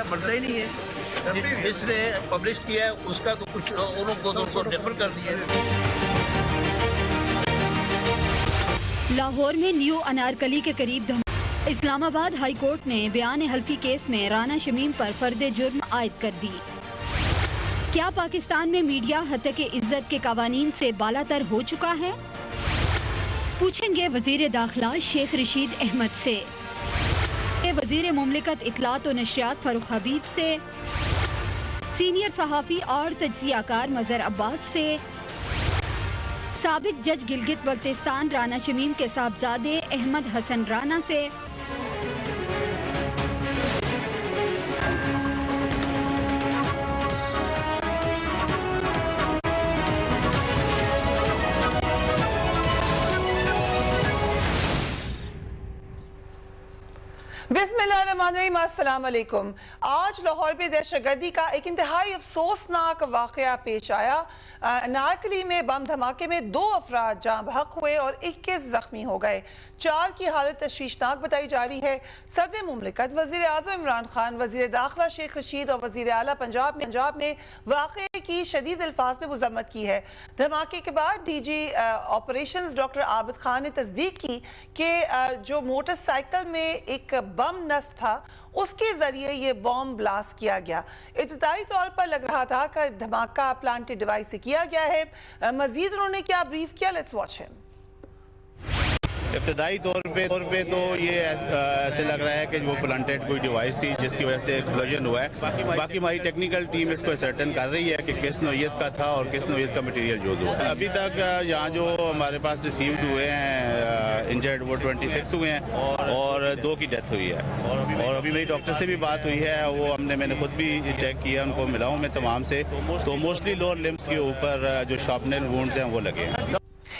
मेरा बनता ही नहीं है। जिसने पब्लिश किया है उसका तो कुछ उनको रेफर कर दिया है। लाहौर में न्यू अनारकली के करीब धमाका। इस्लामाबाद हाई कोर्ट ने बयान हल्फी केस में राना शमीम पर फर्द जुर्म आयद कर दी। क्या पाकिस्तान में मीडिया हत्या इज्जत के कवानीन से बालातर हो चुका है? पूछेंगे वजीर दाखिला शेख रशीद अहमद से, वजीर मुमलिकत इत्तलात और नशरियात फारूक हबीब से, सीनियर सहाफ़ी और तज्ज़ियाकार मज़हर अब्बास से, साबिक जज गिलगित बल्तिस्तान राना शमीम के साहबजादे अहमद हसन राना से, बिस्मिल्लाहिर्रहमानिर्रहीम, अस्सलाम वालेकुम। आज लाहौर में दहशतगर्दी का एक इंतहाई अफसोसनाक वाक़या पेश आया। अनारकली में बम धमाके में 2 अफराद जाँ बहक हुए और 21 जख्मी हो गए। 4 की हालत तशवीशनाक बताई जा रही है। सदर मुमलिकत वज़ीर आज़म इमरान खान, वज़ीर दाखिला शेख रशीद और वज़ीर आला पंजाब ने वाक़े की शदीद अल्फाज में मज़म्मत की है। धमाके के बाद DG operations doctor Abid Khan ने तस्दीक की कि जो मोटरसाइकिल में एक बम नस्ब था उसके जरिए ये बॉम्ब ब्लास्ट किया गया। इब्तिदाई तौर पर लग रहा था कि धमाका प्लांटेड डिवाइस से किया गया है। मजीद उन्होंने क्या ब्रीफ किया, लेट्स वॉच हिम। इब्तदाई तौर पे तो ये ऐसे लग रहा है कि वो प्लांटेड कोई डिवाइस थी जिसकी वजह से एक्सप्लोजन हुआ है। बाकी हमारी टेक्निकल टीम इसको सर्टन कर रही है कि किस नौयत का था और किस नौयत का मटेरियल यूज हुआ है। अभी तक यहाँ जो हमारे पास रिसीव्ड हुए हैं इंजर्ड वो 26 हुए हैं और 2 की डेथ हुई है। और अभी मेरी डॉक्टर से भी बात हुई है, वो मैंने खुद भी चेक किया, उनको मिला हूँ मैं तमाम से, तो मोस्टली लोअर लिम्स के ऊपर जो शार्पनल वुंड्स हैं वो लगे हैं।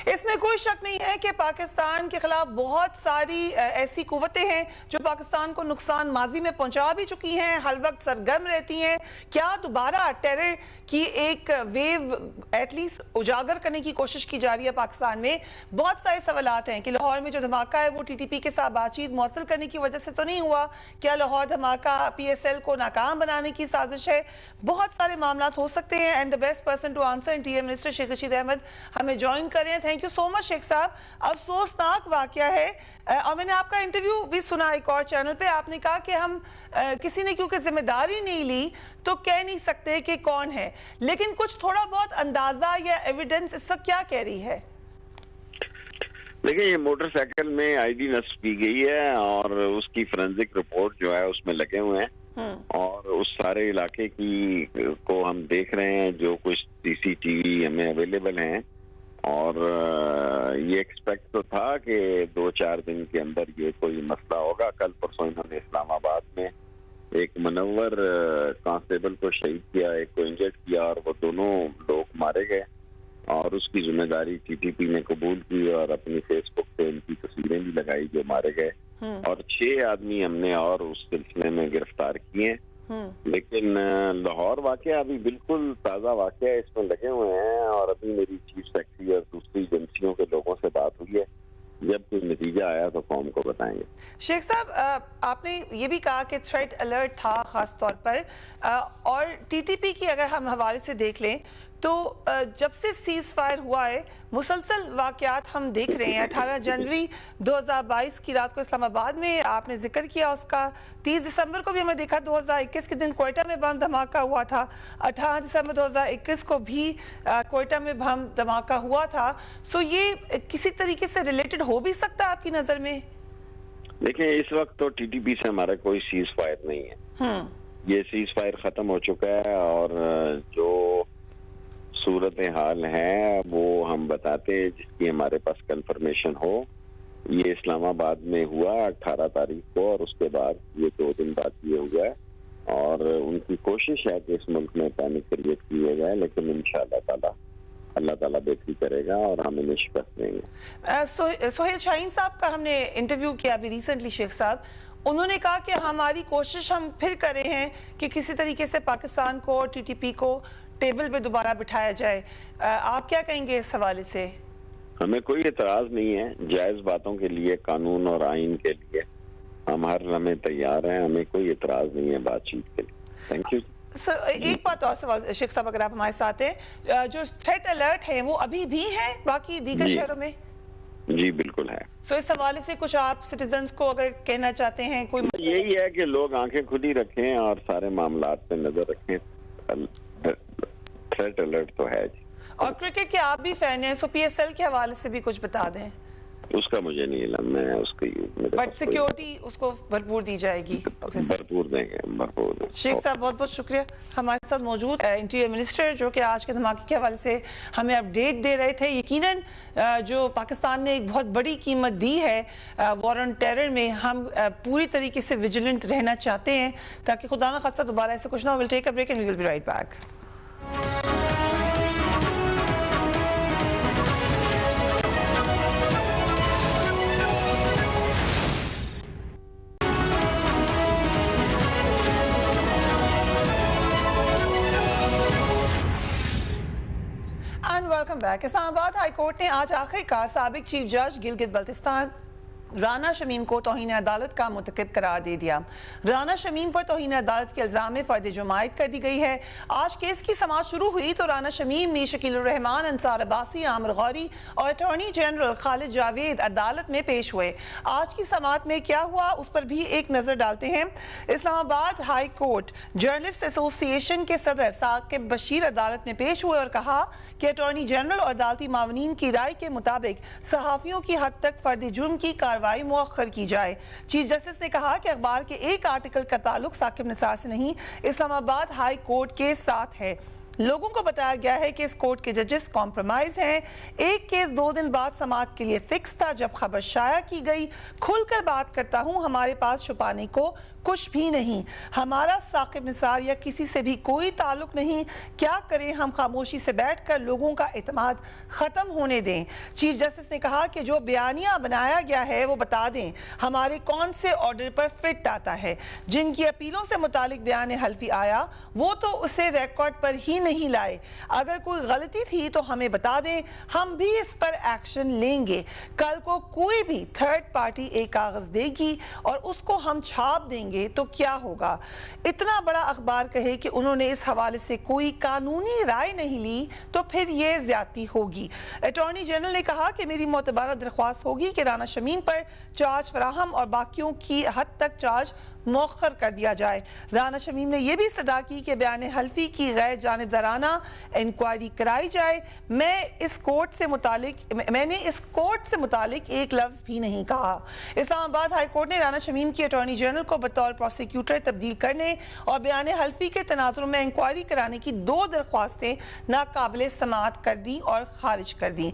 इसमें कोई शक नहीं है कि पाकिस्तान के खिलाफ बहुत सारी ऐसी कुव्वतें हैं जो पाकिस्तान को नुकसान माजी में पहुंचा भी चुकी हैं, हर वक्त सरगर्म रहती हैं। क्या दोबारा टेरर की एक वेव एटलीस्ट उजागर करने की कोशिश की जा रही है पाकिस्तान में? बहुत सारे सवालात हैं कि लाहौर में जो धमाका है वो TTP के साथ बातचीत मुअत्तल करने की वजह से तो नहीं हुआ? क्या लाहौर धमाका PSL को नाकाम बनाने की साजिश है? बहुत सारे मामला हो सकते हैं and the best person to answer interior minister Sheikh Rashid Ahmed हमें ज्वाइन करें। Thank you so much Sheikh साहब। अफसोसनाक वाकया है और मैंने आपका इंटरव्यू भी सुना एक और चैनल पे, आपने कहा कि हम किसी ने क्योंकि जिम्मेदारी नहीं ली तो कह नहीं सकते कि कौन है, लेकिन कुछ थोड़ा बहुत अंदाजा या एविडेंस इस वक्त क्या कह रही है? देखिए, ये मोटरसाइकिल में ID नस्ब की गई है और उसकी फोरेंसिक रिपोर्ट जो है उसमें लगे हुए हैं और उस सारे इलाके की को हम देख रहे हैं जो कुछ CCTV हमें अवेलेबल हैं और ये एक्सपेक्ट तो था कि 2-4 दिन के अंदर ये कोई मसला होगा। कल परसों इन्होंने इस्लामाबाद में एक मनव्वर कांस्टेबल को शहीद किया, एक को इंजर्ड किया और वो दोनों लोग मारे गए और उसकी जिम्मेदारी TTP ने कबूल की और अपनी फेसबुक पे इनकी तस्वीरें भी लगाई जो मारे गए और 6 आदमी हमने और उस सिलसिले में गिरफ्तार किए। लेकिन लाहौर वाकया अभी बिल्कुल ताज़ा वाकया इसमें लगे हुए हैं और अभी मेरी चीफ सेक्रेटरी और दूसरी एजेंसियों के लोगों से बात हुई है, जब कोई नतीजा आया तो कौम को बताएंगे। शेख साहब, आपने ये भी कहा कि थ्रेट अलर्ट था खास तौर पर और TTP की अगर हम हवाले से देख लें तो जब से सीज फायर हुआ है मुसलसल वाकयात हम देख रहे हैं। 18 जनवरी 2022 की रात को इस्लामाबाद में आपने जिक्र किया उसका, 30 दिसंबर को भी हमने देखा 2021 के दिन कोयटा में बम धमाका हुआ था, 18 दिसंबर 2021 को भी कोयटा में बम धमाका हुआ था। सो ये किसी तरीके से रिलेटेड हो भी सकता है आपकी नज़र में? देखिए, इस वक्त तो TTP से हमारा कोई सीज फायर नहीं है। ये सीज फायर खत्म हो चुका है और जो सूरत हाल है वो हम बताते हैं जिसकी हमारे पास कंफर्मेशन हो। ये इस्लामाबाद में हुआ 18 तारीख को और उसके बाद ये 2 दिन बाद ये हुआ है और उनकी कोशिश है कि इस मुल्क में पैनिक क्रिएट किया जाए, लेकिन इंशाअल्लाह ताला अल्लाह ताला बेहतरी करेगा और हम इन्हें शिकस्त देंगे। सोहेल शाहीन साहब का हमने इंटरव्यू किया अभी रिसेंटली शेख साहब, उन्होंने कहा कि हमारी कोशिश हम फिर कर रहे हैं कि किसी तरीके से पाकिस्तान को और TTP को टेबल पे दोबारा बिठाया जाए। आप क्या कहेंगे इस हवाले से? हमें कोई एतराज नहीं है, जायज बातों के लिए, कानून और आइन के लिए हम हर लम्हे तैयार हैं, हमें कोई एतराज नहीं है बातचीत के लिए। Thank you. एक बात और सवाल शेख साहब, अगर आप हमारे साथ हैं, जो थ्रेट अलर्ट है वो अभी भी है बाकी दीगर शहरों में? जी बिल्कुल है। इस हवाले से कुछ आप सिटीजन्स को अगर कहना चाहते हैं कोई? यही है कि लोग आंखें खुली रखें और सारे मामलात पे नजर रखें। थ्रेट अलर्ट तो है जी। और क्रिकेट के आप भी फैन हैं, PSL के हवाले से भी कुछ बता दें। उसका मुझे नहीं इल्म, मैं उसकी बट सिक्योरिटी उसको भरपूर दी जाएगी? भरपूर देंगे, भरपूर देंगे। शेख साहब बहुत बहुत शुक्रिया, हमारे साथ मौजूद इंटीरियर मिनिस्टर जो कि आज के धमाके के हवाले से हमें अपडेट दे रहे थे। यकीनन जो पाकिस्तान ने एक बहुत बड़ी कीमत दी है वॉर ऑन टेरर में, हम पूरी तरीके से विजिलेंट रहना चाहते हैं ताकि खुदा न खास्ता दोबारा ऐसे कुछ ना हो। Will take a break and we will be right back. Welcome back. Islamabad high court ने आज आखिरकार साबिक चीफ जज गिलगित बल्तिस्तान राना शमीम को तौहीन अदालत का मुतकिब करार दे दिया। राना शमीम पर तौहीन अदालत के इल्जाम में फर्द जुमायत कर दी गई है। आज केस की समाअत शुरू हुई तो राना शमीम, मीर शकील उर रहमान, अंसार अब्बासी, आमिर गौरी और अटॉर्नी जनरल खालिद जावेद अदालत में पेश हुए। आज की समाअत में क्या हुआ उस पर भी एक नजर डालते हैं। Islamabad high court journalist association के सदर साकिब बशीर अदालत में पेश हुए और कहा कि अटॉर्नी जनरल और अदालती मावनीन की राय के मुताबिक सहाफियों की हद तक फर्द जुर्म की कार्रवाई मुअख्खर की जाए। चीफ जस्टिस ने कहा कि अखबार के एक आर्टिकल का ताल्लुक साकिब निसार से नहीं, इस्लामाबाद हाई कोर्ट के साथ है। लोगों को बताया गया है कि इस कोर्ट के जजेस कॉम्प्रोमाइज हैं। एक केस 2 दिन बाद समाअत के लिए फिक्स था। जब खबर शाया की गई, खुलकर बात करता हूं, हमारे पास छुपाने को कुछ भी नहीं। हमारा साकिब निसार या किसी से भी कोई ताल्लुक नहीं। क्या करें हम? खामोशी से बैठकर लोगों का एतमाद खत्म होने दें। चीफ जस्टिस ने कहा कि जो बयानिया बनाया गया है वो बता दें हमारे कौन से ऑर्डर पर फिट आता है। जिनकी अपीलों से मुतालिक बयान हल्फी आया वो तो उसे रिकॉर्ड पर ही नहीं लाए। अगर कोई गलती थी तो हमें बता दें, हम भी इस पर एक्शन लेंगे। कल को कोई भी थर्ड पार्टी एक कागज देगी और उसको हम छाप देंगे तो क्या होगा? इतना बड़ा अखबार कहे कि उन्होंने इस हवाले से कोई कानूनी राय नहीं ली तो फिर ये ज्यादती होगी। अटॉर्नी जनरल ने कहा कि मेरी मोतबारा दरख्वास्त होगी कि राना शमीम पर चार्ज फराहम और बाकियों की हद तक चार्ज मौखर कर दिया जाए। राना शमीम ने यह भी सदा की कि बयान हल्फी की गैर जानिबदाराना इंक्वायरी कराई जाए। मैंने इस कोर्ट से मुतालिक एक लफ्ज भी नहीं कहा। इस्लामाबाद हाई कोर्ट ने राना शमीम की अटॉर्नी जनरल को बतौर प्रोसिक्यूटर तब्दील करने और बयान हल्फी के तनाजुर में इंक्वायरी कराने की 2 दरख्वास्तें नाकाबिल समाअत कर दी और खारिज कर दी।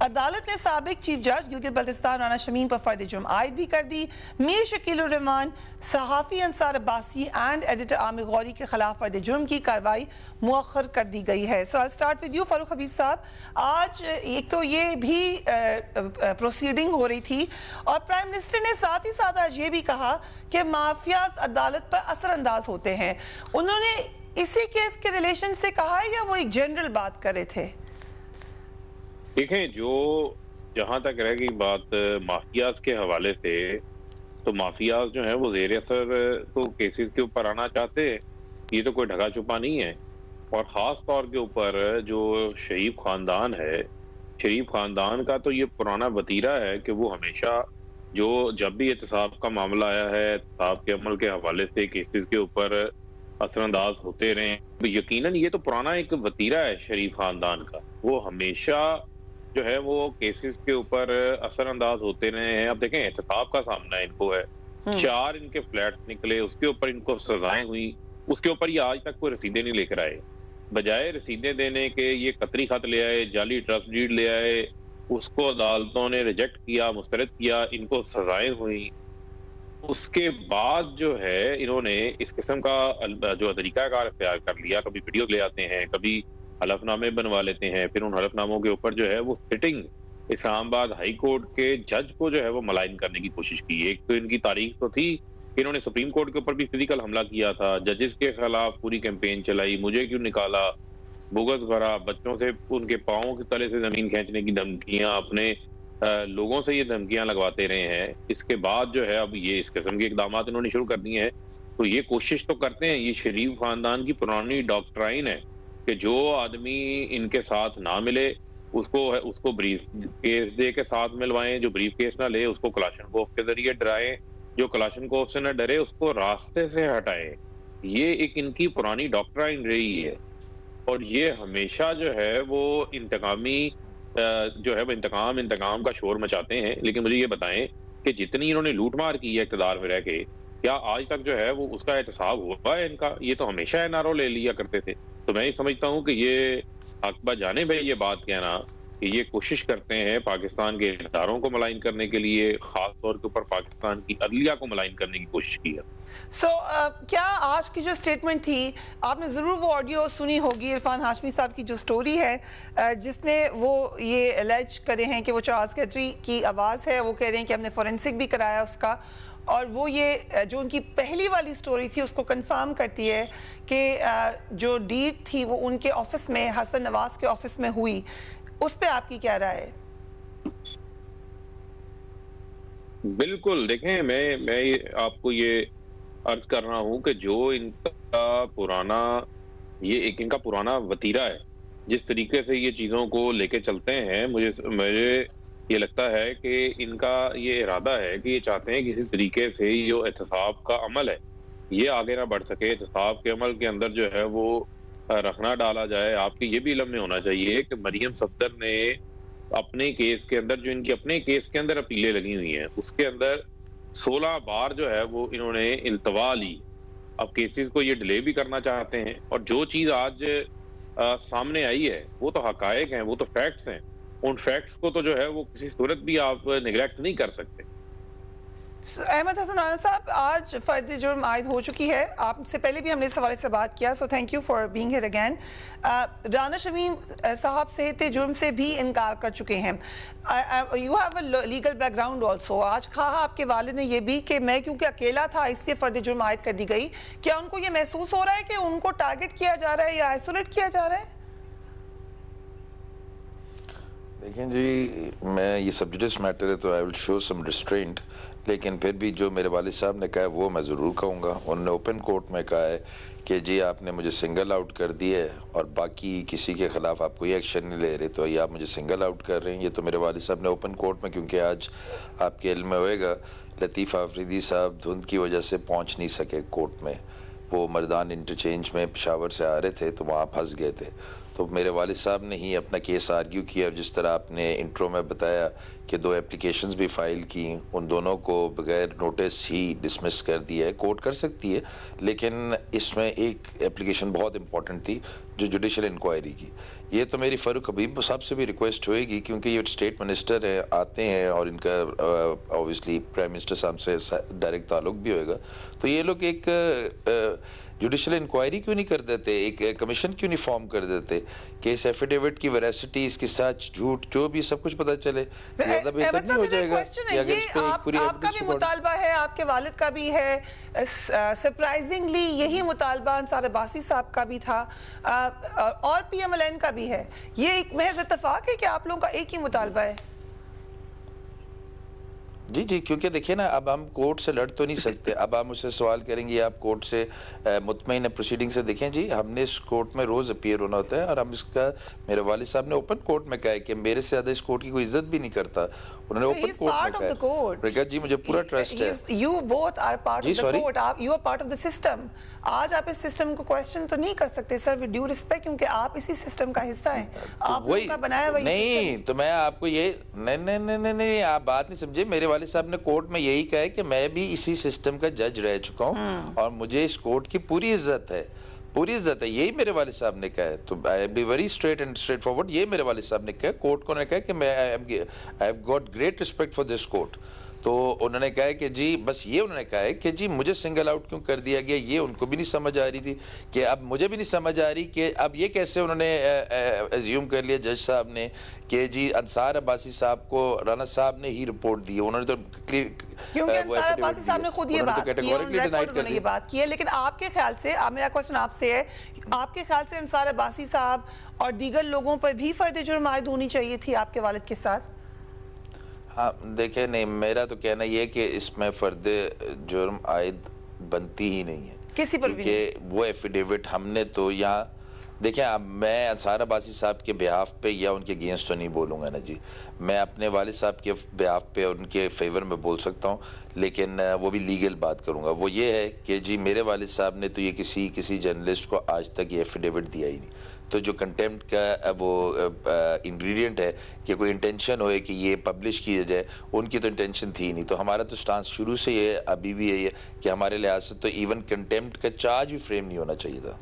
अदालत ने साबिक चीफ जज गिलगित बल्तिस्तान राना शमीम पर फर्द जुर्म आयद भी कर दी। मीर शकील उर रहमान, सहाफ़ी अंसार अब्बासी एंड एडिटर आमिर गौरी के खिलाफ फर्द जुर्म की कार्रवाई मुअख्खर कर दी गई है। So I start with you Farooq Habib साहब। आज एक तो ये भी प्रोसीडिंग हो रही थी और प्राइम मिनिस्टर ने साथ ही साथ आज ये भी कहा कि माफियाज अदालत पर असरअंदाज होते हैं। उन्होंने इसी केस के रिलेशन से कहा है या वो एक जनरल बात कर रहे थे? देखें, जो जहां तक रह गई बात माफियाज के हवाले से, तो माफियाज जो है वो ज़ेर असर तो केसेस के ऊपर आना चाहते हैं, ये तो कोई ढका छुपा नहीं है। और ख़ास तौर के ऊपर जो शरीफ ख़ानदान है, शरीफ ख़ानदान का तो ये पुराना वतीरा है कि वो हमेशा जो जब भी एहतसाब का मामला आया है, एहतसाब के अमल के हवाले से केसेस के ऊपर असरअंदाज होते रहे। यकीनन ये तो पुराना एक वतीरा है शरीफ ख़ानदान का, वो हमेशा जो है वो केसेस के ऊपर असरअंदाज होते रहे हैं। अब देखें, एहतसाब का सामना इनको है, 4 इनके फ्लैट निकले, उसके ऊपर इनको सजाएं हुई, उसके ऊपर ये आज तक कोई रसीदें नहीं लेकर आए। बजाय रसीदें देने के ये कतरी खत ले आए, जाली ट्रस्ट डीड ले आए, उसको अदालतों ने रिजेक्ट किया, मुस्तरद किया, इनको सजाएं हुई। उसके बाद जो है इन्होंने इस किस्म का जो तरीकाकार इख्तियार कर लिया, कभी वीडियो ले आते हैं, कभी हलफनामे बनवा लेते हैं, फिर उन हलफनामों के ऊपर जो है वो सिटिंग इस्लामाबाद हाई कोर्ट के जज को जो है वो मलाइन करने की कोशिश की। एक तो इनकी तारीख तो थी कि इन्होंने सुप्रीम कोर्ट के ऊपर भी फिजिकल हमला किया था, जजेस के खिलाफ पूरी कैंपेन चलाई, मुझे क्यों निकाला, बोगस भरा, बच्चों से उनके पाँवों के तले से जमीन खींचने की धमकियां, अपने लोगों से ये धमकियां लगवाते रहे हैं। इसके बाद जो है अब ये इस किस्म के इकदाम इन्होंने शुरू कर दिए हैं। तो ये कोशिश तो करते हैं, ये शरीफ खानदान की पुरानी डॉक्ट्राइन है कि जो आदमी इनके साथ ना मिले उसको ब्रीफ केस दे के साथ मिलवाएं, जो ब्रीफ केस ना ले उसको कलाशनकोव के जरिए डराएं, जो कलाशनकोव से ना डरे उसको रास्ते से हटाएं। ये एक इनकी पुरानी डॉक्ट्राइन रही है और ये हमेशा जो है वो इंतकामी जो है वो इंतकाम का शोर मचाते हैं। लेकिन मुझे ये बताएं कि जितनी इन्होंने लूटमार की है इक़्तिदार में रह के, क्या आज तक जो है वो उसका एहतसाब हुआ है इनका? ये तो हमेशा एनआरओ ले लिया करते थे। तो मैं ये समझता हूँ कि ये हक़ जानिब है ये बात कहना कि ये कोशिश करते हैं पाकिस्तान के इदारों को मलाइन करने के लिए, खास तौर के ऊपर पाकिस्तान की अदलिया को मलाइन करने की कोशिश की है। क्या आज की जो स्टेटमेंट थी, आपने ज़रूर वो ऑडियो सुनी होगी इरफान हाशमी साहब की जो स्टोरी है जिसमें वो ये एलेज करे हैं कि वो चार्ल्स कैटरी की आवाज़ है। वो कह रहे हैं कि हमने फोरेंसिक भी कराया उसका, और वो ये जो उनकी पहली वाली स्टोरी थी उसको कंफर्म करती है कि जो डीड थी वो उनके ऑफिस में, हसन नवाज के ऑफिस में हुई। उस पे आपकी क्या राय है? बिल्कुल, देखें मैं आपको ये अर्ज कर रहा हूं कि जो इनका पुराना इनका पुराना वतीरा है, जिस तरीके से ये चीज़ों को लेके चलते हैं, मुझे ये लगता है कि इनका ये इरादा है कि ये चाहते हैं किसी तरीके से जो एहतसाब का अमल है ये आगे ना बढ़ सके। एहतसाब के अमल के अंदर जो है वो रखना डाला जाए। आपके ये भी इल्म में होना चाहिए कि मरियम सफदर ने अपने केस के अंदर, जो इनकी अपने केस के अंदर अपीलें लगी हुई हैं, उसके अंदर 16 बार जो है वो इन्होंने इल्तवा ली। अब केसेस को ये डिले भी करना चाहते हैं और जो चीज़ आज सामने आई है वो तो हकायक हैं, वो तो फैक्ट्स हैं। उन फैक्ट्स को तो जो है वो किसी सूरत भी आप निगलेक्ट नहीं कर सकते। अहमद हसन राना साहब, आज फर्द जुर्म आयद हो चुकी है। आपसे पहले भी हमने इस हवाले से बात किया, so thank you for being here again. Rana Shamim साहब सेहत जुर्म से भी इनकार कर चुके हैं। You have a legal background also. आज कहा आपके वालिद ने यह भी कि मैं क्योंकि अकेला था इसलिए फर्द जुर्म आयद कर दी गई। क्या उनको ये महसूस हो रहा है कि उनको टारगेट किया जा रहा है या आइसोलेट किया जा रहा है? देखें जी, मैं ये सब्जेक्ट मैटर है तो I will show some restraint, लेकिन फिर भी जो मेरे वालिद साहब ने कहा है वो मैं ज़रूर कहूँगा। उन्होंने ओपन कोर्ट में कहा है कि जी आपने मुझे सिंगल आउट कर दिया है और बाकी किसी के ख़िलाफ़ आप कोई एक्शन नहीं ले रहे, तो ये आप मुझे सिंगल आउट कर रहे हैं। ये तो मेरे वालिद साहब ने ओपन कोर्ट में, क्योंकि आज आपके इल्म में होएगा लतीफ़ आफरीदी साहब धुंध की वजह से पहुँच नहीं सके कोर्ट में। वो मर्दान इंटरचेंज में पेशावर से आ रहे थे तो वहाँ फंस गए थे। तो मेरे वालिद साहब ने ही अपना केस आर्ग्यू किया, जिस तरह आपने इंट्रो में बताया कि 2 एप्लीकेशंस भी फ़ाइल की, उन दोनों को बगैर नोटिस ही डिसमिस कर दिया है। कोर्ट कर सकती है, लेकिन इसमें एक एप्लीकेशन बहुत इंपॉर्टेंट थी जो जुडिशल इंक्वायरी की। ये तो मेरी फ़ारूक हबीब साहब से भी रिक्वेस्ट होएगी, क्योंकि ये स्टेट मिनिस्टर है, आते हैं और इनका ऑब्वियसली प्राइम मिनिस्टर साहब से डायरेक्ट ताल्लुक भी होएगा। तो ये लोग एक जुडिशल इंक्वायरी क्यों नहीं कर देते, एक कमीशन क्यों नहीं फॉर्म कर देते कि इस एफिडेविट की वेरासिटी, इसकी सच झूठ जो भी सब कुछ पता चले, ज़्यादा बेहतर नहीं हो जाएगा? आपका भी मुतालबा है, आपके वालिद का भी है, सरप्राइजिंगली यही मुतालबा अंसार अब्बासी साहब का भी था और PMLN का भी है। ये एक महज इत्तेफाक है कि आप लोगों का एक ही मुतालबा है? जी जी, क्योंकि देखिए ना, अब हम कोर्ट से लड़ तो नहीं सकते। अब आप मुझसे सवाल करेंगे आप कोर्ट से मुतमईन प्रोसीडिंग से, देखें जी हमने इस कोर्ट में रोज़ अपीयर होना होता है और हम इसका, मेरे वालिद साहब ने ओपन कोर्ट में कहा है कि मेरे से ज़्यादा इस कोर्ट की कोई इज्जत भी नहीं करता। उन्होंने ओपन कोर्ट में कहा जी मुझे पूरा ट्रस्ट है। You both are part of the court, आप you are part of the system. आज आप इस सिस्टम को क्वेश्चन तो नहीं कर सकते सर, विद ड्यू रिस्पेक्ट, क्योंकि आप इसी सिस्टम का हिस्सा हैं। आप लोगों का बनाया वही नहीं, तो मैं आपको ये नहीं आप बात नहीं समझे। मेरे वालिद साहब ने कोर्ट में यही कहा है कि मैं भी इसी सिस्टम का जज रह चुका हूँ और मुझे इस कोर्ट की पूरी इज्जत है, पूरी इज्जत है। यही मेरे वालिद साहब ने कहा है। तो I be very straight and straightforward. ये मेरे वालिद साहब ने कहा, कोर्ट को ने कहा कि मैं I have got great respect for this court. तो उन्होंने कहा है कि जी बस ये उन्होंने कहा है कि जी मुझे सिंगल आउट क्यों कर दिया गया, ये उनको भी नहीं समझ आ रही थी कि अब मुझे भी नहीं समझ आ रही कि अब ये कैसे उन्होंने एज्यूम कर लिया जज साहब ने कि जी अंसार अब्बासी साहब को राना साहब ने ही रिपोर्ट दी। उन्होंने तो क्योंकि अंसार अब्बासी साहब ने खुद ये बात की है। लेकिन आपके ख्याल से, मेरा क्वेश्चन आपसे है, आपके ख्याल से अंसार अब्बासी साहब और दीगर लोगों पर भी फर्द जुर्म आयद होनी चाहिए थी आपके वालिद के साथ? हाँ देखें, नहीं मेरा तो कहना ये है कि इसमें फ़र्द जुर्म आयद बनती ही नहीं है किसी पर भी क्योंकि वो एफिडेविट हमने तो यहाँ देखिए, अब मैं अंसार अब्बासी साहब के बिहाफ पे या उनके अगेंस्ट तो नहीं बोलूँगा ना जी, मैं अपने वालिद साहब के बिहाफ पे उनके फेवर में बोल सकता हूँ, लेकिन वो भी लीगल बात करूँगा। वो ये है कि जी मेरे वालिद साहब ने तो ये किसी जर्नलिस्ट को आज तक ये एफिडेविट दिया ही नहीं। तो जो कंटेम्प्ट का वो इंग्रेडिएंट है कि कोई इंटेंशन होए कि ये पब्लिश किया जाए, उनकी तो इंटेंशन थी नहीं। तो हमारा तो स्टांस शुरू से ये अभी भी यही है कि हमारे लिहाज से तो इवन कंटेम्प्ट का चार्ज भी फ्रेम नहीं होना चाहिए था।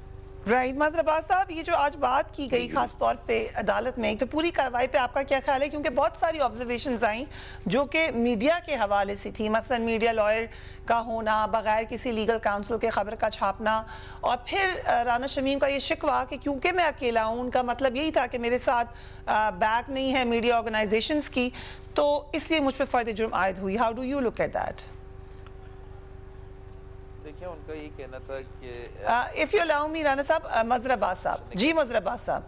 राइट मजहर अब्बास साहब, ये जो आज बात की गई खास तौर पे अदालत में, तो पूरी कार्रवाई पे आपका क्या ख्याल है? क्योंकि बहुत सारी ऑब्जर्वेशंस आई जो कि मीडिया के हवाले से थी, मसलन मीडिया लॉयर का होना, बगैर किसी लीगल काउंसिल के खबर का छापना, और फिर राना शमीम का ये शिकवा कि क्योंकि मैं अकेला हूँ, उनका मतलब यही था कि मेरे साथ बैक नहीं है मीडिया ऑर्गेनाइजेशंस की, तो इसलिए मुझ पर फर्द जुर्म आयद हुई। How do you look at that? देखिए, उनका यही कहना था कि if you allow me Rana साहब, मजहर अब्बास साहब जी, मजहर अब्बास साहब।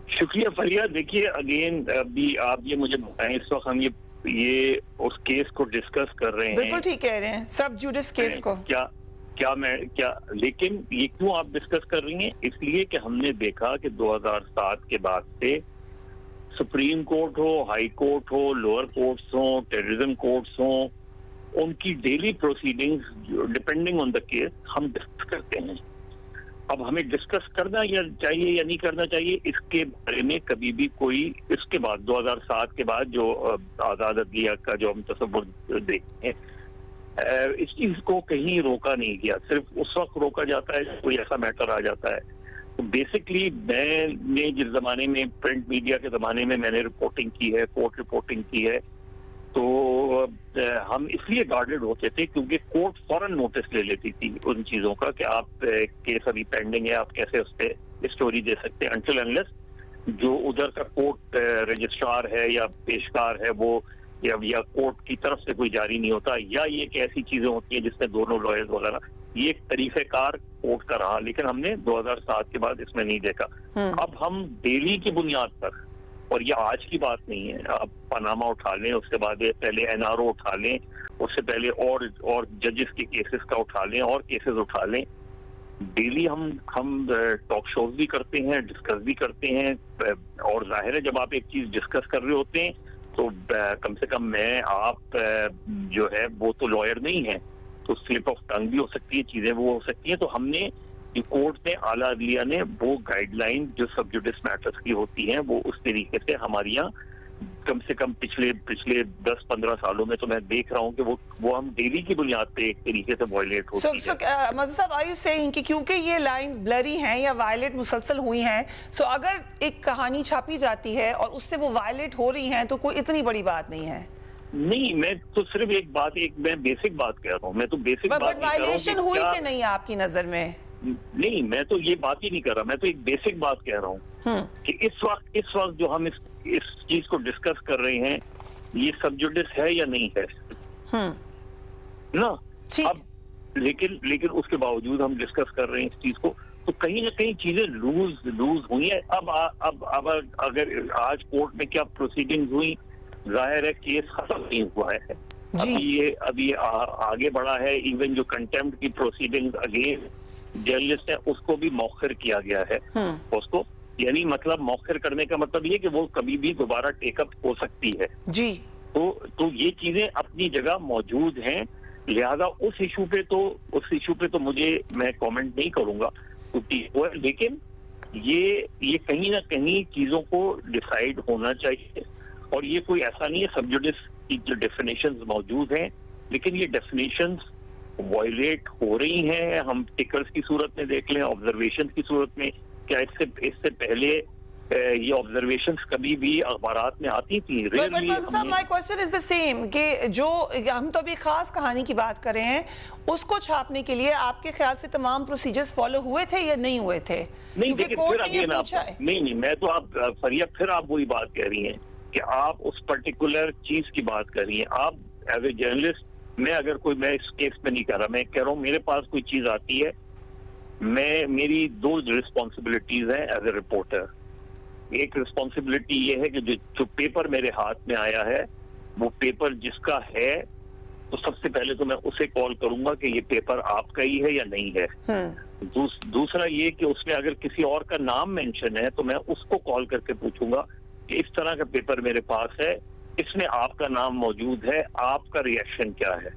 शुक्रिया फरिया। देखिए अगेन अभी आप ये मुझे बताएं, इस वक्त हम ये उस केस को डिस्कस कर रहे हैं। बिल्कुल ठीक कह रहे हैं, सब जुडिस केस को। क्या लेकिन ये क्यों आप डिस्कस कर रही हैं? इसलिए कि हमने देखा कि 2007 के बाद से सुप्रीम कोर्ट हो, हाई कोर्ट हो, लोअर कोर्ट्स हो, टेररिज्म कोर्ट्स हो, उनकी daily proceedings depending on the case हम डिस्कस करते हैं। अब हमें डिस्कस करना या चाहिए या नहीं करना चाहिए, इसके बारे में कभी भी कोई, इसके बाद 2007 के बाद जो आजाद अदलिया का जो हम तस्वुर देखते हैं, इस चीज को कहीं रोका नहीं गया। सिर्फ उस वक्त रोका जाता है जब कोई ऐसा मैटर आ जाता है। तो बेसिकली मैंने जिस जमाने में प्रिंट मीडिया के जमाने में मैंने रिपोर्टिंग की है, कोर्ट रिपोर्टिंग की है, तो हम इसलिए गार्डेड होते थे क्योंकि कोर्ट फौरन नोटिस ले लेती थी उन चीजों का कि आप केस अभी पेंडिंग है, आप कैसे उस पर स्टोरी दे सकते हैं, अनटिल अनलेस जो उधर का कोर्ट रजिस्ट्रार है या पेशकार है वो या कोर्ट की तरफ से कोई जारी नहीं होता, या ये कि ऐसी चीजें होती हैं जिसमें दोनों लॉयर्स वगैरह, ये एक तरीकेकार कोर्ट का रहा। लेकिन हमने 2007 के बाद इसमें नहीं देखा। अब हम डेली की बुनियाद पर, और ये आज की बात नहीं है, आप पनामा उठा लें, उसके बाद पहले एनआरओ उठा लें, उससे पहले और जजेस के केसेस का उठा लें और केसेस उठा लें, डेली हम टॉक शोज भी करते हैं, डिस्कस भी करते हैं। और जाहिर है जब आप एक चीज डिस्कस कर रहे होते हैं तो कम से कम मैं आप जो है वो तो लॉयर नहीं है, तो स्लिप ऑफ टंग भी हो सकती है, चीजें वो हो सकती हैं। तो हमने कोर्ट ने, आला अदलिया ने वो गाइडलाइन जो सब जुडिस मैटर्स की होती हैं वो उस तरीके से हमारी यहाँ कम से कम पिछले 10-15 सालों में तो मैं देख रहा हूँ कि वो हम डेली की बुनियाद पे एक तरीके से वायलेट होती है। मजहर साहब, आर यू सेइंग कि क्योंकि ये लाइंस ब्लरी हैं या वायलेट मुसलसल हुई हैं, सो अगर एक कहानी छापी जाती है और उससे वो वायलेट हो रही हैं तो कोई इतनी बड़ी बात नहीं है? नहीं, मैं तो सिर्फ मैं बेसिक बात कह रहा हूँ। मैं तो बेसिक बात नहीं कर रहा हूँ। वायलेशन हुई कि नहीं आपकी नजर में? नहीं, मैं तो ये बात ही नहीं कर रहा, मैं तो एक बेसिक बात कह रहा हूँ कि इस वक्त जो हम इस चीज को डिस्कस कर रहे हैं, ये सब जुडिस है या नहीं है ना? अब लेकिन उसके बावजूद हम डिस्कस कर रहे हैं इस चीज को, तो कहीं ना कहीं चीजें लूज हुई है। अब अगर आज कोर्ट में क्या प्रोसीडिंग्स हुई, जाहिर है केस खत्म नहीं हुआ है, अभी ये आगे बढ़ा है। इवन जो कंटेम्प्ट की प्रोसीडिंग्स अगेंस्ट जर्नलिस्ट है उसको भी मौखिर किया गया है उसको, यानी मतलब मौखिर करने का मतलब ये कि वो कभी भी दोबारा टेकअप हो सकती है जी। तो ये चीजें अपनी जगह मौजूद हैं, लिहाजा उस इशू पे तो मैं कमेंट नहीं करूंगा क्योंकि, लेकिन ये कहीं ना कहीं चीजों को डिसाइड होना चाहिए। और ये कोई ऐसा नहीं है, सब जुडिस की जो डेफिनेशंस मौजूद हैं, लेकिन ये डेफिनेशंस वायलेट हो रही हैं। हम टिकर्स की सूरत में देख लें, ऑब्जर्वेशन की सूरत में, क्या इससे पहले ये ऑब्जर्वेशंस कभी भी अखबारात में आती थी? My question is the same कि जो हम तो अभी खास कहानी की बात कर रहे हैं, उसको छापने के लिए आपके ख्याल से तमाम प्रोसीजर्स फॉलो हुए थे या नहीं हुए थे? नहीं, नहीं, मैं तो आप फरिया फिर आप वही बात कह रही हैं कि आप उस पर्टिकुलर चीज की बात कर रही हैं। आप एज ए जर्नलिस्ट, मैं इस केस में नहीं कर रहा, मैं कह रहा हूँ मेरे पास कोई चीज आती है, मेरी दो रिस्पॉन्सिबिलिटीज हैं एज ए रिपोर्टर। एक रिस्पॉन्सिबिलिटी ये है कि जो पेपर मेरे हाथ में आया है, वो पेपर जिसका है तो सबसे पहले तो मैं उसे कॉल करूंगा कि ये पेपर आपका ही है या नहीं है। दूसरा ये कि उसमें अगर किसी और का नाम मेंशन है तो मैं उसको कॉल करके पूछूंगा कि इस तरह का पेपर मेरे पास है, इसमें आपका नाम मौजूद है, आपका रिएक्शन क्या है।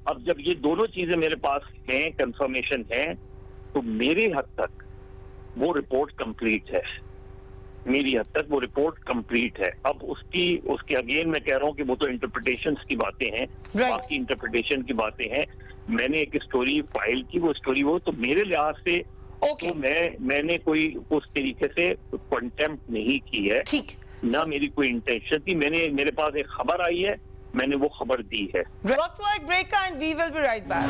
अब जब ये दोनों चीजें मेरे पास हैं, कंफर्मेशन है, तो मेरी हद तक वो रिपोर्ट कंप्लीट है। मेरी हद तक वो रिपोर्ट कंप्लीट है। अब उसके अगेन मैं कह रहा हूँ कि वो तो इंटरप्रिटेशंस की बातें हैं, बाकी इंटरप्रिटेशन की बातें हैं। मैंने एक स्टोरी फाइल की, वो स्टोरी वो तो मेरे लिहाज से तो मैंने कोई उस तरीके से कंटेम्प्ट नहीं की है, ना मेरी कोई इंटेंशन थी। मेरे पास एक खबर आई है, मैंने वो खबर दी है। वक्त हुआ एक ब्रेक का and we will be right back.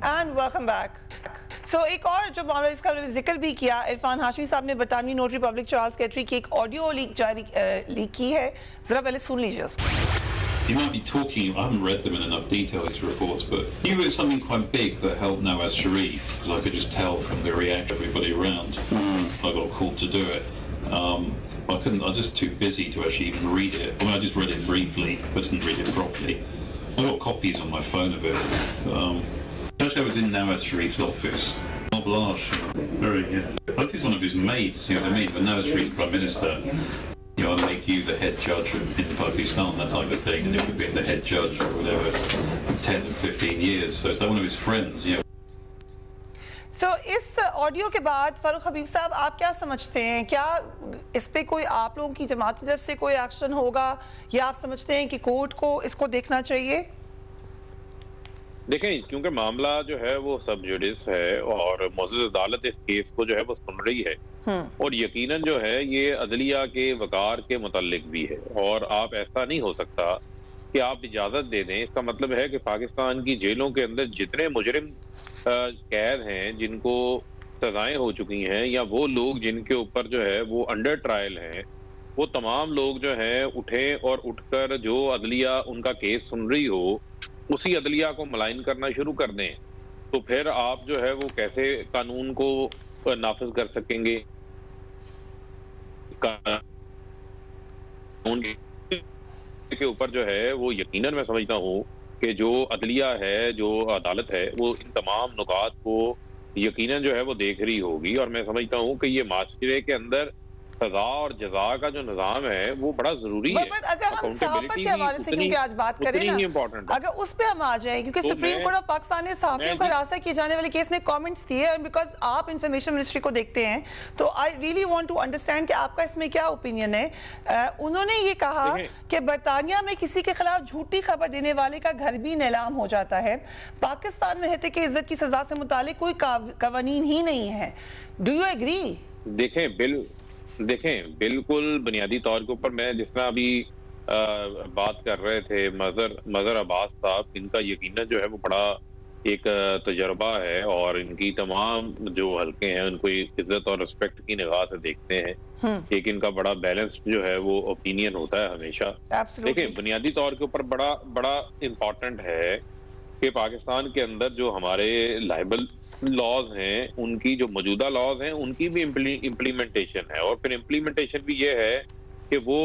And welcome back. So एक और जो मामला इसका जिक्र भी किया, इरफान हाशमी साहब ने बरतानवी नोटरी पब्लिक चार्ल्स कैटरी की एक ऑडियो लीक की है, जरा पहले सुन लीजिए उसको। You might be talking, I haven't read them in enough detail, these reports, but you were something quite big that helped Nawaz Sharif, because I could just tell from the reaction of everybody around. I got called to do it. I was just too busy to actually even read it. I mean, I just read it briefly, but didn't read it properly. I got copies on my phone of it. Actually, I was in Nawaz Sharif's office. Blanche, very, yeah. This is one of his maids, you know what I mean? But Nawaz Sharif's Prime Minister, you know, I make you the head judge in Pakistan, that type of thing, and you'll be the head judge for whatever, 10 to 15 years. So it's like one of his friends, you know. So, इस audio के बाद फारूक हबीब साहब आप क्या समझते हैं, क्या इस पे कोई आप लोगों की जमात की तरफ से कोई एक्शन होगा, या आप समझते हैं कि कोर्ट को इसको देखना चाहिए? देखें, क्योंकि मामला जो है वो सब जुडिस है और मौजूद अदालत इस केस को जो है वो सुन रही है, और यकीनन जो है ये अदलिया के वकार के मुतालिक भी है, और आप ऐसा नहीं हो सकता कि आप इजाजत दे दें। इसका मतलब है कि पाकिस्तान की जेलों के अंदर जितने मुजरिम कैद हैं, जिनको सजाएं हो चुकी हैं, या वो लोग जिनके ऊपर जो है वो अंडर ट्रायल हैं, वो तमाम लोग जो है उठें और उठकर जो अदलिया उनका केस सुन रही हो उसी अदलिया को मलाइन करना शुरू कर दें, तो फिर आप जो है वो कैसे कानून को नाफिज कर सकेंगे? कानून के ऊपर जो है वो यकीनन मैं समझता हूँ कि जो अदलिया है, जो अदालत है, वो इन तमाम नुकात को यकीनन जो है वो देख रही होगी, और मैं समझता हूँ कि ये माशरे के अंदर सजा और जजा का जो निजाम है वो बड़ा जरूरी है। अगर हम सहाफत के हवाले से क्योंकि आज बात करें ना, अगर उस पे हम आ जाए, क्योंकि सुप्रीम कोर्ट ऑफ पाकिस्तान ने सहाफियों को हिरासत किए जाने वाले केस में कमेंट्स दिए, और बिकॉज आप इंफॉर्मेशन मिनिस्ट्री को देखते हैं, तो I really want to understand कि आपका इसमें क्या ओपिनियन है। उन्होंने ये कहा कि बरतानिया में किसी के खिलाफ झूठी खबर देने वाले का घर भी नीलाम हो जाता है, पाकिस्तान में हत्या की इज्जत की सजा से मुतालिक कोई कवानीन ही नहीं है। Do you agree? देखें, बिल्कुल बुनियादी तौर के ऊपर मैं जिस तरह अभी बात कर रहे थे मजहर अब्बास साहब, इनका यकीनन जो है वो बड़ा एक तजर्बा है, और इनकी तमाम जो हल्के हैं उनको एक इज्जत और रिस्पेक्ट की निगाह से देखते हैं। एक इनका बड़ा बैलेंस्ड जो है वो ओपिनियन होता है हमेशा। देखें, बुनियादी तौर के ऊपर बड़ा इम्पोर्टेंट है कि पाकिस्तान के अंदर जो हमारे लाइबल लॉज हैं, उनकी जो मौजूदा लॉज हैं उनकी भी इम्प्लीमेंटेशन है, और फिर इम्प्लीमेंटेशन भी ये है कि वो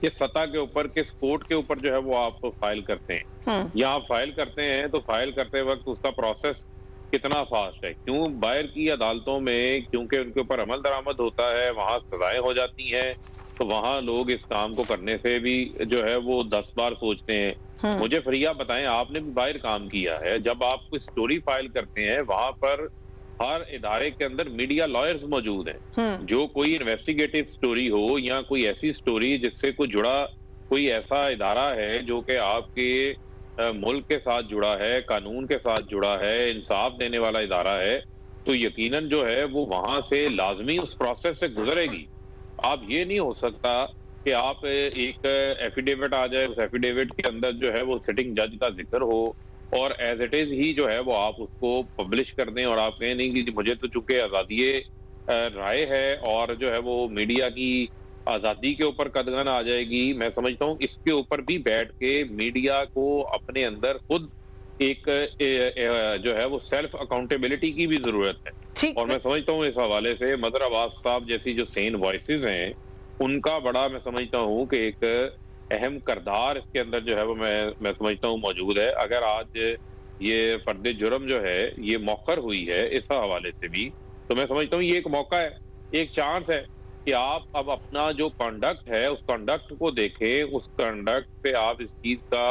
किस सतह के ऊपर, किस कोर्ट के ऊपर जो है वो आप फाइल करते हैं, या आप फाइल करते हैं तो फाइल करते वक्त उसका प्रोसेस कितना फास्ट है। क्यों बाहर की अदालतों में, क्योंकि उनके ऊपर अमल दरामद होता है, वहाँ सजाएं हो जाती हैं, तो वहाँ लोग इस काम को करने से भी जो है वो 10 बार सोचते हैं। मुझे फरिया बताएं, आपने भी बाहर काम किया है, जब आप कोई स्टोरी फाइल करते हैं वहां पर हर इदारे के अंदर मीडिया लॉयर्स मौजूद हैं। जो कोई इन्वेस्टिगेटिव स्टोरी हो या कोई ऐसी स्टोरी जिससे कोई जुड़ा कोई ऐसा इदारा है जो कि आपके मुल्क के साथ जुड़ा है, कानून के साथ जुड़ा है, इंसाफ देने वाला इदारा है, तो यकीनन जो है वो वहां से लाजमी उस प्रोसेस से गुजरेगी। आप ये नहीं हो सकता कि आप एक एफिडेविट आ जाए, उस एफिडेविट के अंदर जो है वो सिटिंग जज का जिक्र हो, और एज इट इज ही जो है वो आप उसको पब्लिश कर दें, और आप कहें नहीं कि मुझे तो चूंकि आज़ादी राय है और जो है वो मीडिया की आज़ादी के ऊपर कदगन आ जाएगी। मैं समझता हूँ इसके ऊपर भी बैठ के मीडिया को अपने अंदर खुद एक जो है वो सेल्फ अकाउंटेबिलिटी की भी जरूरत है। और मैं समझता हूँ इस हवाले से मदर अब्बास साहब जैसी जो सेन वॉइसेस हैं उनका बड़ा मैं समझता हूँ कि एक अहम किरदार इसके अंदर जो है वो मैं समझता हूँ मौजूद है। अगर आज ये फर्द जुर्म जो है ये मौखर हुई है इस हवाले से भी, तो मैं समझता हूँ ये एक मौका है, एक चांस है कि आप अब अपना जो कंडक्ट है उस कंडक्ट को देखें, उस कंडक्ट पे आप इस चीज का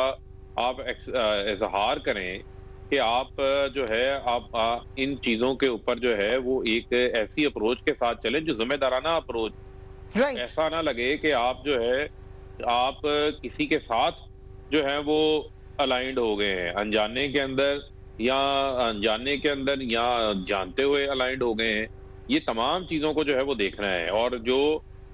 आप इजहार करें कि आप जो है आप इन चीजों के ऊपर जो है वो एक ऐसी अप्रोच के साथ चलें जो जिम्मेदाराना अप्रोच, ऐसा ना लगे कि आप जो है आप किसी के साथ जो है वो अलाइंड हो गए हैं अनजाने के अंदर या जानते हुए अलाइंड हो गए हैं। ये तमाम चीजों को जो है वो देखना है। और जो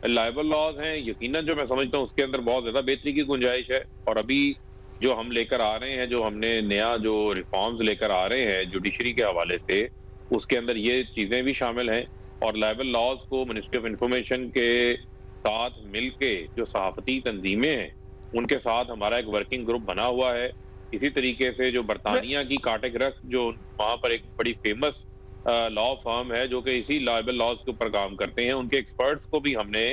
लाइबल लॉज हैं यकीनन जो मैं समझता हूँ उसके अंदर बहुत ज्यादा बेहतरी की गुंजाइश है। और अभी जो हम लेकर आ रहे हैं, जो हमने नया जो रिफॉर्म्स लेकर आ रहे हैं जुडिशरी के हवाले से, उसके अंदर ये चीजें भी शामिल हैं। और लाइबल लॉज को मिनिस्ट्री ऑफ इंफॉर्मेशन के साथ मिलके जो सहाफती तंजीमें हैं उनके साथ हमारा एक वर्किंग ग्रुप बना हुआ है। इसी तरीके से जो बरतानिया की कार्टिक रक जो वहाँ पर एक बड़ी फेमस लॉ फर्म है जो कि इसी लाइबल लॉज के ऊपर काम करते हैं, उनके एक्सपर्ट्स को भी हमने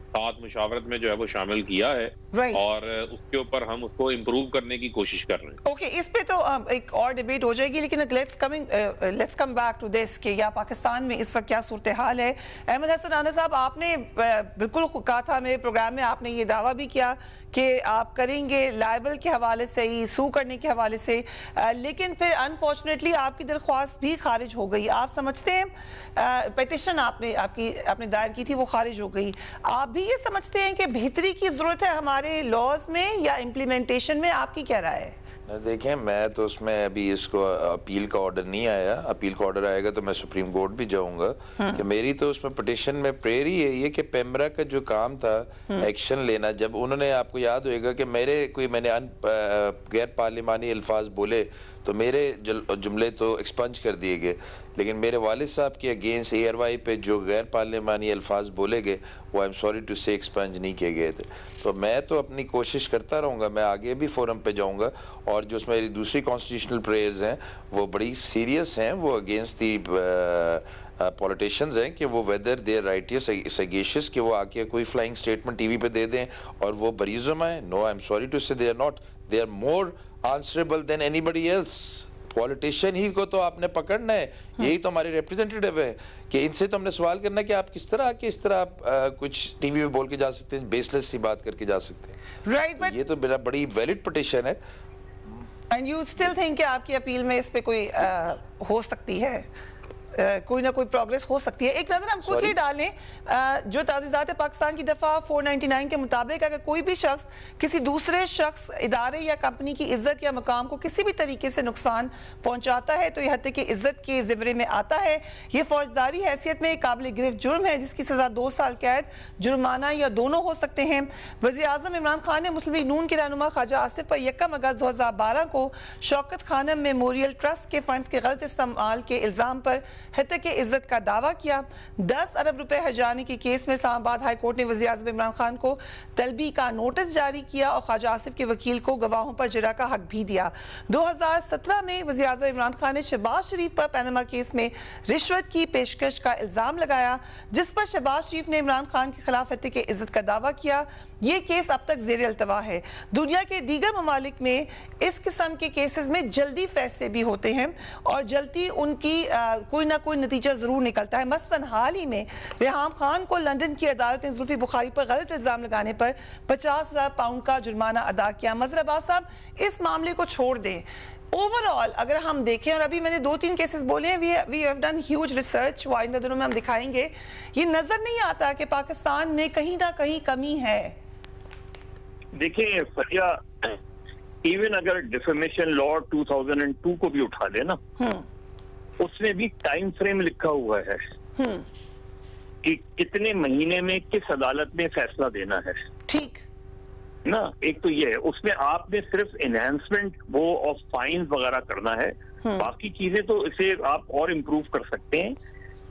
साथ मुशावरत में जो है वो शामिल किया है। और उसके ऊपर हम उसको इम्प्रूव करने की कोशिश कर रहे हैं। ओके, इस पे तो एक और डिबेट हो जाएगी, लेकिन let's come back to this कि या पाकिस्तान में इस वक्त क्या सूरत हाल है। अहमद हसन राना साहब, आपने बिल्कुल कहा था मेरे प्रोग्राम में, आपने ये दावा भी किया कि आप करेंगे लाइबल के हवाले से ही, सू करने के हवाले से, लेकिन फिर अनफॉर्चुनेटली आपकी दरख्वास्त भी खारिज हो गई। आप समझते हैं पिटिशन आपने दायर की थी वो खारिज हो गई, आप भी ये समझते हैं कि बेहतरी की जरूरत है हमारे लॉज में या इम्प्लीमेंटेशन में? आपकी क्या राय है? देखें, मैं तो उसमें अभी इसको अपील का ऑर्डर नहीं आया, अपील का ऑर्डर आएगा तो मैं सुप्रीम कोर्ट भी जाऊंगा। कि मेरी तो उसमें पिटिशन में प्रेयर ही है ये कि पेमरा का जो काम था एक्शन लेना, जब उन्होंने, आपको याद होएगा कि मैंने गैर पार्लिमानी अल्फाज बोले तो मेरे जुमले तो एक्सपंज कर दिए गए, लेकिन मेरे वालिद साहब के अगेंस्ट ARY पे जो गैर पार्लिमानी अल्फाज बोले गए वो आई एम सॉरी टू से एक्सपंज नहीं किए गए थे। तो मैं तो अपनी कोशिश करता रहूँगा, मैं आगे भी फोरम पे जाऊँगा। और जो मेरी दूसरी कॉन्स्टिट्यूशनल प्रेयर्स हैं वो बड़ी सीरियस हैं, वो अगेंस्ट दी पॉलिटिशियंस हैं कि वो वेदर दे राइटियस सगेशियस कि वो आके कोई फ्लाइंग स्टेटमेंट TV पे दे दें और वो बरीजुम है। No, I am sorry to say they are not, they are more answerable than anybody else. Politician ही को तो आपने पकड़ना है, यही तो हमारे रिप्रेजेंटेटिव है कि इनसे तो हमने सवाल करना है कि आप किस तरह आके इस तरह आप कुछ TV पे बोल के जा सकते हैं, बेसलेस सी बात करके जा सकते हैं। राइट, बट ये तो मेरा बड़ी वैलिड पिटिशन है। एंड यू स्टिल थिंक कि आपकी अपील में इस पे कोई हो सकती है, कोई ना कोई प्रोग्रेस हो सकती है? एक नजर हम खुद ही डालें, जो ताज़ीज़ात पाकिस्तान की दफ़ा 499 के मुताबिक अगर कोई भी शख्स किसी दूसरे शख्स, इदारे या कंपनी की इज्जत या मुकाम को किसी भी तरीके से नुकसान पहुंचाता है तो यह हत्या की इज्जत के ज़िम्मे में आता है। ये फौजदारी हैसियत में काबिल गिरफ्त जुर्म है जिसकी सजा 2 साल कैद, जुर्माना या दोनों हो सकते हैं। वज़ीर-ए-आज़म इमरान खान ने मुस्लिम लीग नून के रहनुमा ख्वाजा आसिफ पर 1 अगस्त 2012 को शौकत खानम मेमोरियल ट्रस्ट के फंड्स के गलत इस्तेमाल के इल्जाम पर हत्या की इज्जत का दावा किया। 10 अरब रुपए हर्जाने के केस में इस्लामाबाद हाई कोर्ट ने वज़ीर-ए-आज़म इमरान खान को तलबी का नोटिस जारी किया और ख्वाजा आसिफ के वकील को गवाहों पर जरा का हक भी दिया। 2017 में वज़ीर-ए-आज़म इमरान खान ने शहबाज शरीफ पर पैनामा केस में रिश्वत की पेशकश का इल्जाम लगाया, जिस पर शहबाज शरीफ ने इमरान खान के खिलाफ हत्या की इज्जत का दावा किया। ये केस अब तक ज़ेर अल्तवा है। दुनिया के दीगर ममालिक में इस किस्म के केसेस में जल्दी फैसले भी होते हैं और जल्दी उनकी कोई ना कोई नतीजा जरूर निकलता है। मसलन हाल ही में रेहाम खान को लंदन की अदालत ने जुल्फी बुखारी पर गलत इल्जाम लगाने पर 50,000 पाउंड का जुर्माना अदा किया। मजहर अब्बास साहब, इस मामले को छोड़ दें, ओवरऑल अगर हम देखें, और अभी मैंने 2-3 केसेस बोले हैं, we have done huge research, वो आइंदा दिनों में हम दिखाएंगे, ये नजर नहीं आता कि पाकिस्तान में कहीं ना कहीं कमी है। देखिए फरिया, इवन अगर डिफेमेशन लॉ 2002 को भी उठा ले ना, उसमें भी टाइम फ्रेम लिखा हुआ है कि कितने महीने में किस अदालत में फैसला देना है। ठीक ना, एक तो ये है, उसमें आपने सिर्फ एनहांसमेंट वो ऑफ फाइन वगैरह करना है, बाकी चीजें तो इसे आप और इम्प्रूव कर सकते हैं।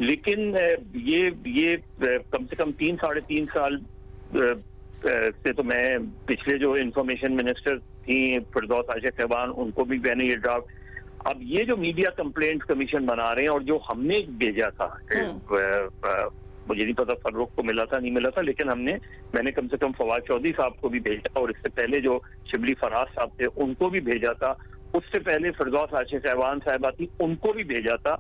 लेकिन ये कम से कम 3-3.5 साल से तो मैं पिछले जो इंफॉर्मेशन मिनिस्टर थी फिरदौस आयशा कहबान, उनको भी मैंने ये ड्राफ्ट अब ये जो मीडिया कंप्लेंट कमीशन बना रहे हैं और जो हमने भेजा था, मुझे नहीं पता फर्रुख को मिला था नहीं मिला था, लेकिन मैंने कम से कम फवाद चौधरी साहब को भी भेजा और इससे पहले जो शिबली फराज साहब थे उनको भी भेजा था, उससे पहले फिरदौस आशिक साहबान साहिबा थी उनको भी भेजा था।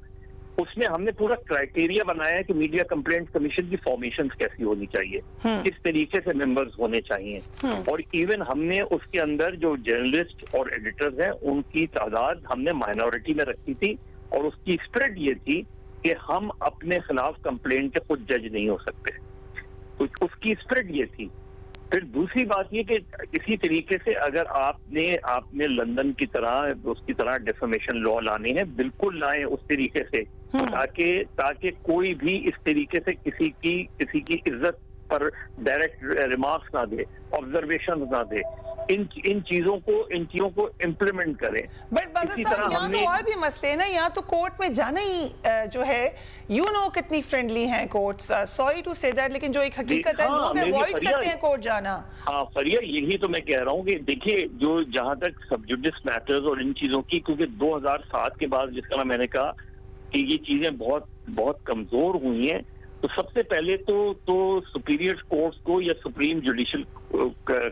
उसमें हमने पूरा क्राइटेरिया बनाया है कि मीडिया कंप्लेंट कमीशन की फॉर्मेशन कैसी होनी चाहिए, किस तरीके से मेंबर्स होने चाहिए, और इवन हमने उसके अंदर जो जर्नलिस्ट और एडिटर्स हैं उनकी तादाद हमने माइनॉरिटी में रखी थी, और उसकी स्प्रेड ये थी कि हम अपने खिलाफ कंप्लेंट के खुद जज नहीं हो सकते, तो उसकी स्प्रेड ये थी। फिर दूसरी बात ये कि इसी तरीके से अगर आपने लंदन की तरह उसकी तरह डिफेमेशन लॉ लाने हैं, बिल्कुल लाएं उस तरीके से, ताकि कोई भी इस तरीके से किसी की इज्जत पर डायरेक्ट रिमार्क्स ना दे, ऑब्जर्वेशन ना दे, इन चीजों को इम्प्लीमेंट करें। बट बाज़ साहब यहाँ तो और भी मसले हैं ना, यहाँ तो कोर्ट में जाना ही जो है कितनी फ्रेंडली हैं courts, sorry to say that, लेकिन जो एक हकीकत है लोग अवॉइड करते हैं कोर्ट जाना। हाँ फरिया, यही तो मैं कह रहा हूँ कि देखिए जो जहां तक सब जुडिस मैटर्स और इन चीजों की, क्योंकि 2007 के बाद जिस तरह मैंने कहा कि ये चीजें बहुत बहुत कमजोर हुई हैं, तो सबसे पहले तो सुपीरियर कोर्ट्स को या सुप्रीम जुडिशल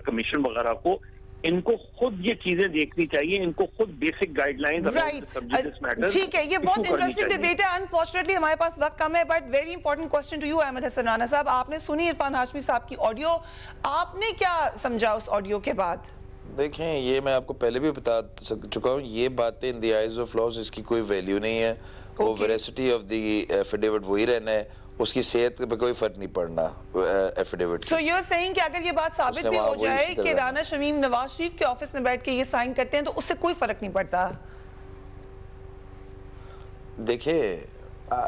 कमीशन वगैरह को इनको खुद ये चीजें देखनी चाहिए, इनको खुद बेसिक गाइडलाइंस। राइट, ठीक है, ये बहुत इंटरेस्टिंग डिबेट है। अनफॉर्चुनेटली हमारे पास वक्त कम है, but very important question to you Ahmed Hassan Rana साहब, आपने सुनी इरफान हाशमी साहब की ऑडियो, आपने क्या समझा उस ऑडियो के बाद? देखें, ये मैं आपको पहले भी बता चुका हूँ, ये बातें in the eyes of laws इसकी कोई वैल्यू नहीं है, वो वेरासिटी ऑफ द एफिडेविट वही रहना है, उसकी सेहत पे कोई फर्क नहीं पड़ना affidavit. So you are saying कि अगर ये बात साबित भी हो जाए कि राना शमीम नवाज शरीफ के ऑफिस में बैठ के ये साइन करते हैं तो उससे कोई फर्क नहीं पड़ता? देखिए,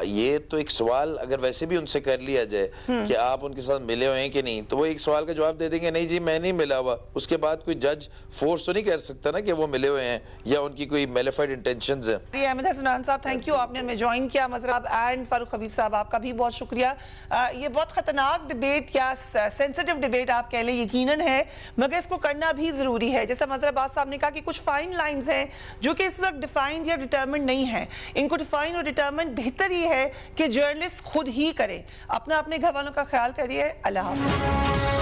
ये तो एक सवाल अगर वैसे भी उनसे कर लिया जाए कि आप उनके साथ मिले हुए हैं कि नहीं, तो वो एक सवाल का जवाब दे देंगे नहीं जी मैं नहीं मिला हुआ, उसके बाद कोई जज फोर्स तो नहीं कर सकता ना कि वो मिले हुए हैं या उनकी कोई मेलिफाइड इंटेंशंस हैं। अहमद हसन राना साहब, थैंक यू, आपने हमें ज्वाइन किया। मजराब एंड फारूक हबीब साहब, आपका भी बहुत शुक्रिया। ये बहुत खतरनाक डिबेट या सेंसिटिव डिबेट आप कह लें यकीनन है, मगर इसको करना भी जरूरी है। जैसा मजराबाद साहब ने कहा कि कुछ फाइन लाइंस हैं जो कि इस वक्त डिफाइंड या डिटर्मिन्ड नहीं है, इनको डिफाइन और डिटर्मिन्ड बेहतर ही है कि जर्नलिस्ट खुद ही करें। अपने घर वालों का ख्याल करिए। अल्लाह हाफ़िज़।